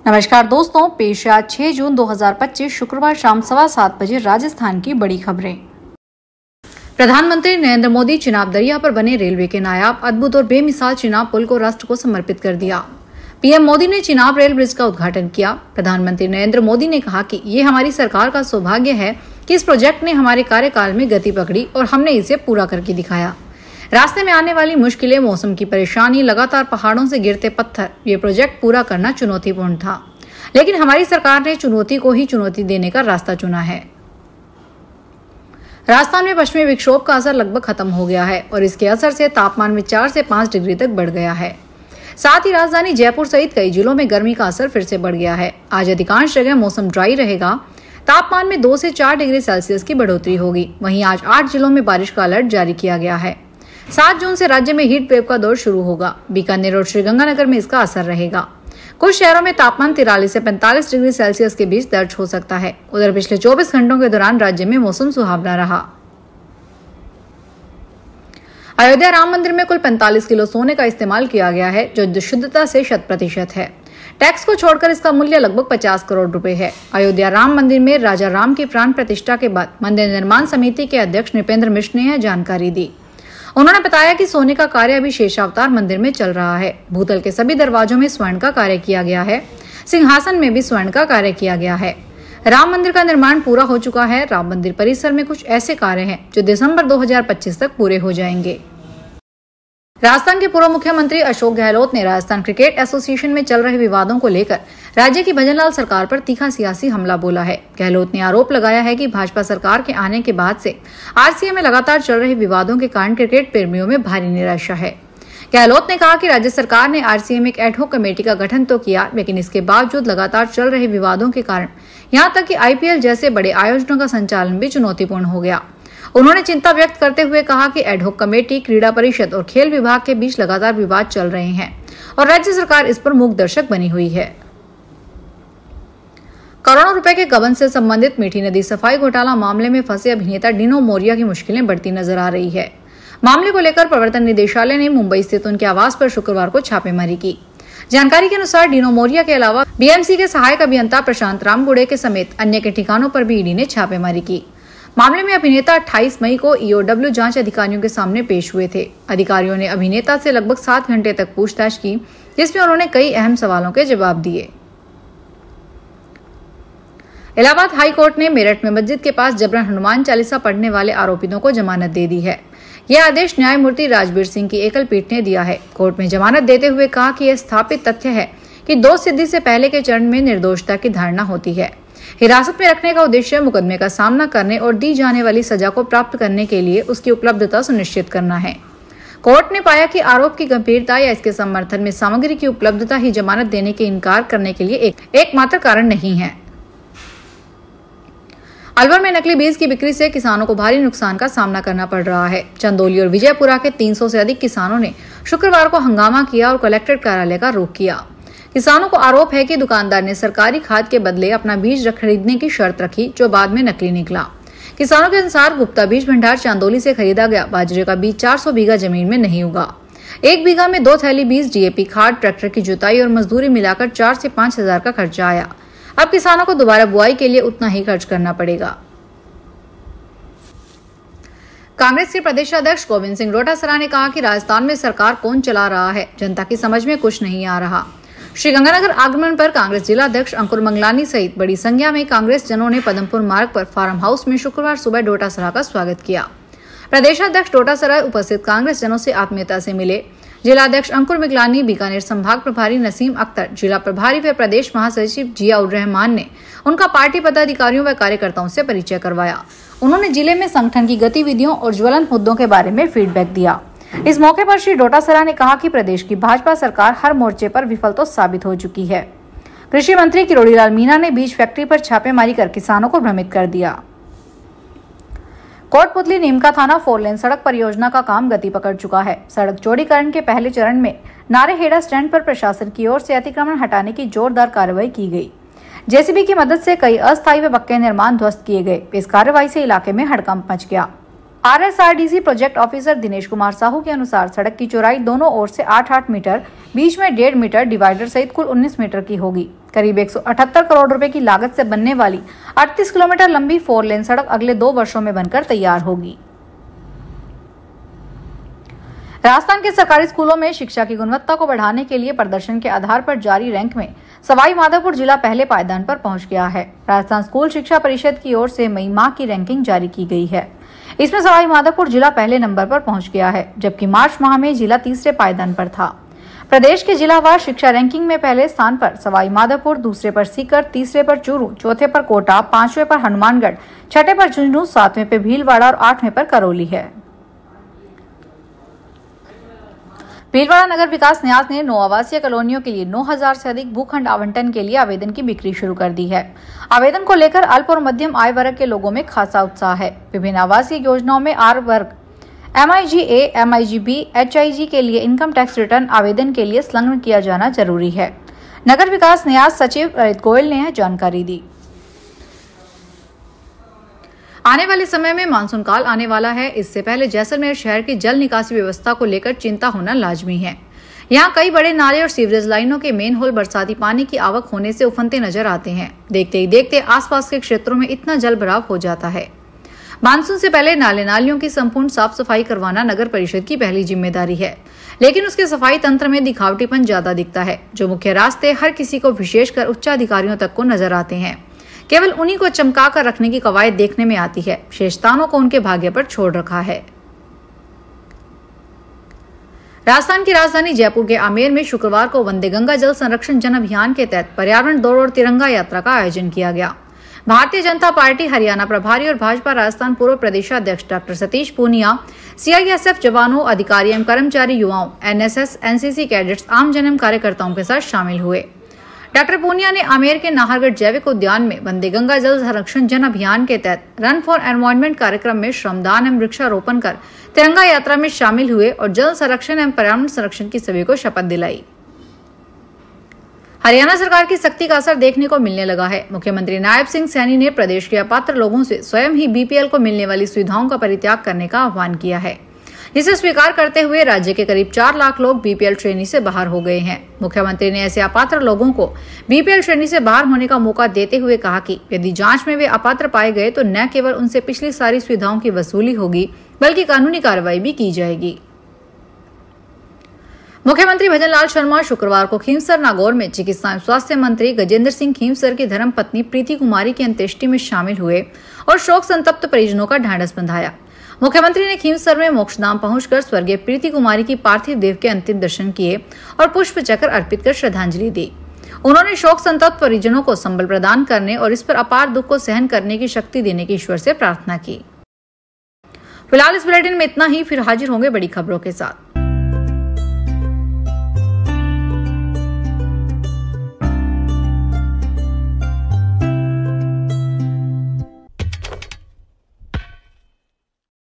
नमस्कार दोस्तों, पेश है 6 जून 2025 शुक्रवार शाम 7:15 बजे राजस्थान की बड़ी खबरें। प्रधानमंत्री नरेंद्र मोदी चिनाब दरिया पर बने रेलवे के नायाब, अद्भुत और बेमिसाल चिनाब पुल को राष्ट्र को समर्पित कर दिया। पीएम मोदी ने चिनाब रेल ब्रिज का उद्घाटन किया। प्रधानमंत्री नरेंद्र मोदी ने कहा कि ये हमारी सरकार का सौभाग्य है कि इस प्रोजेक्ट ने हमारे कार्यकाल में गति पकड़ी और हमने इसे पूरा करके दिखाया। रास्ते में आने वाली मुश्किलें, मौसम की परेशानी, लगातार पहाड़ों से गिरते पत्थर, ये प्रोजेक्ट पूरा करना चुनौतीपूर्ण था, लेकिन हमारी सरकार ने चुनौती को ही चुनौती देने का रास्ता चुना है। राजस्थान में पश्चिमी विक्षोभ का असर लगभग खत्म हो गया है और इसके असर से तापमान में 4 से 5 डिग्री तक बढ़ गया है। साथ ही राजधानी जयपुर सहित कई जिलों में गर्मी का असर फिर से बढ़ गया है। आज अधिकांश जगह मौसम ड्राई रहेगा। तापमान में 2 से 4 डिग्री सेल्सियस की बढ़ोतरी होगी। वहीं आज 8 जिलों में बारिश का अलर्ट जारी किया गया है। 7 जून से राज्य में हीट वेव का दौर शुरू होगा। बीकानेर और श्रीगंगानगर में इसका असर रहेगा। कुछ शहरों में तापमान 43 से 45 डिग्री सेल्सियस के बीच दर्ज हो सकता है। उधर पिछले 24 घंटों के दौरान राज्य में मौसम सुहावना रहा। अयोध्या राम मंदिर में कुल 45 किलो सोने का इस्तेमाल किया गया है, जो शुद्धता से 100% है। टैक्स को छोड़कर इसका मूल्य लगभग 50 करोड़ रुपए है। अयोध्या राम मंदिर में राजा राम की प्राण प्रतिष्ठा के बाद मंदिर निर्माण समिति के अध्यक्ष नृपेंद्र मिश्र ने यह जानकारी दी। उन्होंने बताया कि सोने का कार्य अभी शेषावतार मंदिर में चल रहा है। भूतल के सभी दरवाजों में स्वर्ण का कार्य किया गया है। सिंहासन में भी स्वर्ण का कार्य किया गया है। राम मंदिर का निर्माण पूरा हो चुका है। राम मंदिर परिसर में कुछ ऐसे कार्य हैं जो दिसंबर 2025 तक पूरे हो जाएंगे। राजस्थान के पूर्व मुख्यमंत्री अशोक गहलोत ने राजस्थान क्रिकेट एसोसिएशन में चल रहे विवादों को लेकर राज्य की भजनलाल सरकार पर तीखा सियासी हमला बोला है। गहलोत ने आरोप लगाया है कि भाजपा सरकार के आने के बाद से आरसीए में लगातार चल रहे विवादों के कारण क्रिकेट प्रेमियों में भारी निराशा है। गहलोत ने कहा कि राज्य सरकार ने आरसीए में एक एडहॉक कमेटी का गठन तो किया, लेकिन इसके बावजूद लगातार चल रहे विवादों के कारण यहाँ तक कि आईपीएल जैसे बड़े आयोजनों का संचालन भी चुनौतीपूर्ण हो गया। उन्होंने चिंता व्यक्त करते हुए कहा कि एडहॉक कमेटी, क्रीड़ा परिषद और खेल विभाग के बीच लगातार विवाद चल रहे हैं और राज्य सरकार इस पर मूक दर्शक बनी हुई है। करोड़ों रुपए के गबन से संबंधित मीठी नदी सफाई घोटाला मामले में फंसे अभिनेता डिनो मोरिया की मुश्किलें बढ़ती नजर आ रही है। मामले को लेकर प्रवर्तन निदेशालय ने मुंबई स्थित उनके आवास पर शुक्रवार को छापेमारी की। जानकारी के अनुसार डिनो मोरिया के अलावा बीएमसी के सहायक अभियंता प्रशांत रामगुड़े के समेत अन्य के ठिकानों पर भी ईडी ने छापेमारी की। मामले में अभिनेता 28 मई को ईओडब्ल्यू जांच अधिकारियों के सामने पेश हुए थे। अधिकारियों ने अभिनेता से लगभग 7 घंटे तक पूछताछ की, जिसमें उन्होंने कई अहम सवालों के जवाब दिए। इलाहाबाद हाई कोर्ट ने मेरठ में मस्जिद के पास जबरन हनुमान चालीसा पढ़ने वाले आरोपितों को जमानत दे दी है। यह आदेश न्यायमूर्ति राजबीर सिंह की एकल पीठ ने दिया है। कोर्ट में जमानत देते हुए कहा कि यह स्थापित तथ्य है कि दोष सिद्धि से पहले के चरण में निर्दोषता की धारणा होती है। हिरासत में रखने का उद्देश्य मुकदमे का सामना करने और दी जाने वाली सजा को प्राप्त करने के लिए उसकी उपलब्धता सुनिश्चित करना है। कोर्ट ने पाया कि आरोप की गंभीरता या इसके समर्थन में सामग्री की उपलब्धता ही जमानत देने के इनकार करने के लिए एकमात्र कारण नहीं है। अलवर में नकली बीज की बिक्री से किसानों को भारी नुकसान का सामना करना पड़ रहा है। चंदौली और विजयपुरा के 300 से अधिक किसानों ने शुक्रवार को हंगामा किया और कलेक्ट्रेट कार्यालय का रुख किया। किसानों को आरोप है कि दुकानदार ने सरकारी खाद के बदले अपना बीज खरीदने की शर्त रखी, जो बाद में नकली निकला। किसानों के अनुसार गुप्ता बीज भंडार चांदौली से खरीदा गया बाजरे का बीज 400 बीघा जमीन में नहीं उगा। 1 बीघा में 2 थैली बीज, डीएपी खाद, ट्रैक्टर की जुताई और मजदूरी मिलाकर 4 से 5 हजार का खर्चा आया। अब किसानों को दोबारा बुआई के लिए उतना ही खर्च करना पड़ेगा। कांग्रेस के प्रदेशाध्यक्ष गोविंद सिंह डोटासरा ने कहा कि राजस्थान में सरकार कौन चला रहा है, जनता की समझ में कुछ नहीं आ रहा। श्रीगंगानगर आगमन पर कांग्रेस जिला अध्यक्ष अंकुर मंगलानी सहित बड़ी संख्या में कांग्रेस जनों ने पदमपुर मार्ग पर फार्म हाउस में शुक्रवार सुबह डोटासरा का स्वागत किया। प्रदेशाध्यक्ष डोटासरा उपस्थित कांग्रेस जनों से आत्मीयता से मिले। जिला अध्यक्ष अंकुर मंगलानी, बीकानेर संभाग प्रभारी नसीम अख्तर, जिला प्रभारी व प्रदेश महासचिव जिया उर रहमान ने उनका पार्टी पदाधिकारियों व कार्यकर्ताओं से परिचय करवाया। उन्होंने जिले में संगठन की गतिविधियों और ज्वलंत मुद्दों के बारे में फीडबैक दिया। इस मौके पर श्री डोटासरा ने कहा कि प्रदेश की भाजपा सरकार हर मोर्चे पर विफल तो साबित हो चुकी है। कृषि मंत्री किरोड़ीलाल मीणा ने बीज फैक्ट्री पर छापेमारी कर किसानों को भ्रमित कर दिया। कोटपुतली नीमका थाना 4 लेन सड़क परियोजना का काम गति पकड़ चुका है। सड़क चौड़ीकरण के पहले चरण में नारेहेड़ा स्टैंड पर प्रशासन की ओर से अतिक्रमण हटाने की जोरदार कार्रवाई की गई। जेसीबी की मदद से कई अस्थायी व पक्के निर्माण ध्वस्त किए गए। इस कार्रवाई से इलाके में हड़कंप मच गया। RSRDC project officer Dinesh Kumar Sahu के अनुसार सड़क की चौड़ाई दोनों ओर से 8-8 मीटर, बीच में 1.5 मीटर, डिवाइडर सहित कुल 19 मीटर की होगी। करीब 178 करोड़ रुपए की लागत से बनने वाली 38 किलोमीटर लंबी 4 लेन सड़क अगले 2 वर्षों में बनकर तैयार होगी। राजस्थान के सरकारी स्कूलों में शिक्षा की गुणवत्ता को बढ़ाने के लिए प्रदर्शन के आधार पर जारी रैंक में सवाई माधोपुर जिला पहले पायदान पर पहुंच गया है। राजस्थान स्कूल शिक्षा परिषद की ओर से मई माह की रैंकिंग जारी की गई है। इसमें सवाई माधोपुर जिला पहले नंबर पर पहुंच गया है, जबकि मार्च माह में जिला तीसरे पायदान पर था। प्रदेश के जिलावार शिक्षा रैंकिंग में पहले स्थान पर सवाई माधोपुर, दूसरे पर सीकर, तीसरे पर चूरू, चौथे पर कोटा, 5वें पर हनुमानगढ़, 6ठे पर झुंझुनू, 7वें पर भीलवाड़ा और 8वें पर करौली है। भीलवाड़ा नगर विकास न्यास ने 9 आवासीय कॉलोनियों के लिए 9000 से अधिक भूखंड आवंटन के लिए आवेदन की बिक्री शुरू कर दी है। आवेदन को लेकर अल्प और मध्यम आय वर्ग के लोगों में खासा उत्साह है। विभिन्न आवासीय योजनाओं में आर वर्ग MIG-A, MIG-B, HIG के लिए इनकम टैक्स रिटर्न आवेदन के लिए संलग्न किया जाना जरूरी है। नगर विकास न्यास सचिव ललित गोयल ने यह जानकारी दी। आने वाले समय में मानसून काल आने वाला है। इससे पहले जैसलमेर शहर की जल निकासी व्यवस्था को लेकर चिंता होना लाजमी है। यहाँ कई बड़े नाले और सीवरेज लाइनों के मेन होल बरसाती पानी की आवक होने से उफनते नजर आते हैं। देखते ही देखते आसपास के क्षेत्रों में इतना जल भराव हो जाता है। मानसून से पहले नाले नालियों की संपूर्ण साफ सफाई करवाना नगर परिषद की पहली जिम्मेदारी है, लेकिन उसके सफाई तंत्र में दिखावटीपन ज्यादा दिखता है। जो मुख्य रास्ते हर किसी को, विशेषकर उच्च अधिकारियों तक को नजर आते हैं, केवल उन्हीं को चमका कर रखने की कवायद देखने में आती है। शेष स्थानों को उनके भाग्य पर छोड़ रखा है। राजस्थान की राजधानी जयपुर के आमेर में शुक्रवार को वंदे गंगा जल संरक्षण जन अभियान के तहत पर्यावरण दौड़ और तिरंगा यात्रा का आयोजन किया गया। भारतीय जनता पार्टी हरियाणा प्रभारी और भाजपा राजस्थान पूर्व प्रदेशाध्यक्ष डॉक्टर सतीश पूनिया, CISF जवानों, अधिकारी एवं कर्मचारी, युवाओं, NSS, NCC कैडेट्स, आम जन कार्यकर्ताओं के साथ शामिल हुए। डॉक्टर पूनिया ने आमेर के नाहरगढ़ जैविक उद्यान में वंदे गंगा जल संरक्षण जन अभियान के तहत रन फॉर एनवायरमेंट कार्यक्रम में श्रमदान एवं वृक्षारोपण कर तिरंगा यात्रा में शामिल हुए और जल संरक्षण एवं पर्यावरण संरक्षण की सभी को शपथ दिलाई। हरियाणा सरकार की सख्ती का असर देखने को मिलने लगा है। मुख्यमंत्री नायब सिंह सैनी ने प्रदेश के अपात्र लोगों से स्वयं ही BPL को मिलने वाली सुविधाओं का परित्याग करने का आह्वान किया है। इसे स्वीकार करते हुए राज्य के करीब 4 लाख लोग BPL श्रेणी से बाहर हो गए हैं। मुख्यमंत्री ने ऐसे अपात्र लोगों को BPL श्रेणी से बाहर होने का मौका देते हुए कहा कि यदि जांच में वे अपात्र पाए गए तो न केवल उनसे पिछली सारी सुविधाओं की वसूली होगी, बल्कि कानूनी कार्रवाई भी की जाएगी। मुख्यमंत्री भजनलाल शर्मा शुक्रवार को खींवसर नागौर में चिकित्सा एवं स्वास्थ्य मंत्री गजेंद्र सिंह खींवसर की धर्मपत्नी प्रीति कुमारी की अंत्येष्टि में शामिल हुए और शोक संतप्त परिजनों का ढांढस बंधाया। मुख्यमंत्री ने खींवसर में मोक्षधाम पहुंचकर स्वर्गीय प्रीति कुमारी की पार्थिव देह के अंतिम दर्शन किए और पुष्प चक्र अर्पित कर श्रद्धांजलि दी। उन्होंने शोक संतप्त परिजनों को संबल प्रदान करने और इस पर अपार दुख को सहन करने की शक्ति देने की ईश्वर से प्रार्थना की। फिलहाल इस बुलेटिन में इतना ही। फिर हाजिर होंगे बड़ी खबरों के साथ।